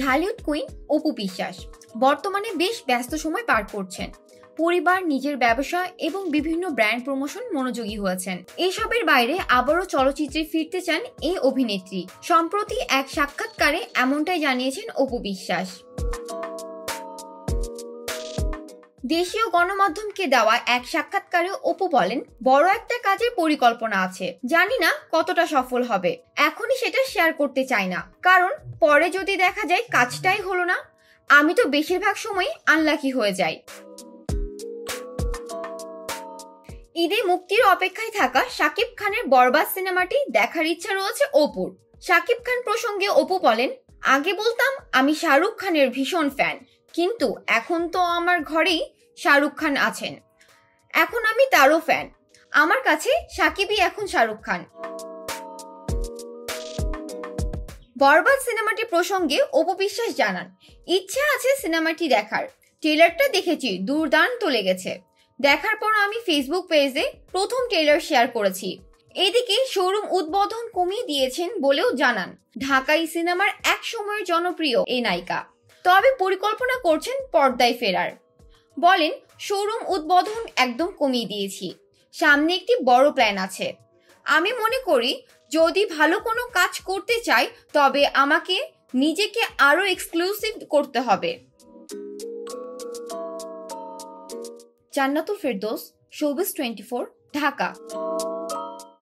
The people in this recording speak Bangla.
ঢালিউড কুইন অপু বিশ্বাস বর্তমানে বেশ ব্যস্ত সময় পার করছেন। পরিবার, নিজের ব্যবসা এবং বিভিন্ন ব্র্যান্ড প্রমোশন মনোযোগী হয়েছেন। এসবের বাইরে আবারও চলচ্চিত্রে ফিরতে চান এই অভিনেত্রী। সম্প্রতি এক সাক্ষাৎকারে এমনটাই জানিয়েছেন অপু বিশ্বাস। দেশীয় গণমাধ্যমকে দেওয়া এক সাক্ষাৎকারে অপু বলেন, বড় একটা কাজের পরিকল্পনা আছে, জানি না কতটা সফল হবে, এখনই সেটা শেয়ার করতে চাই না, কারণ পরে যদি দেখা যায় কাজটাই হলো না, আমি তো বেশিরভাগ সময় আনলাকি হয়ে যাই। ঈদে মুক্তির অপেক্ষায় থাকা শাকিব খানের বরবাদ সিনেমাটি দেখার ইচ্ছা রয়েছে অপুর। শাকিব খান প্রসঙ্গে অপু বলেন, আগে বলতাম আমি শাহরুখ খানের ভীষণ ফ্যান, কিন্তু এখন তো আমার ঘরেই শাহরুখ খান আছেন, এখন আমি তারও ফ্যান, আমার কাছে শাকিবই এখন শাহরুখ খান। বরবাদ সিনেমাটি প্রসঙ্গে অপু বিশ্বাস জানান, ইচ্ছা আছে সিনেমাটি দেখার, ট্রেলারটা দেখেছি, দুর্দান্ত লেগেছে। দেখার পর আমি ফেসবুক পেজে প্রথম ট্রেলার শেয়ার করেছি। এদিকে শোরুম উদ্বোধন কমিয়ে দিয়েছেন বলেও জানান ঢাকাই সিনেমার এক সময়ের জনপ্রিয় এই নায়িকা, তবে পরিকল্পনা করছেন পর্দায় ফেরার। বলেন, শোরুম উদ্বোধন একদম কমিয়ে দিয়েছি, সামনে একটি বড় প্ল্যান আছে। আমি মনে করি যদি ভালো কোনো কাজ করতে চাই তবে আমাকে নিজেকে আরো এক্সক্লুসিভ করতে হবে। জান্নাতুল ফেরদৌস, শোবিজ 24, ঢাকা।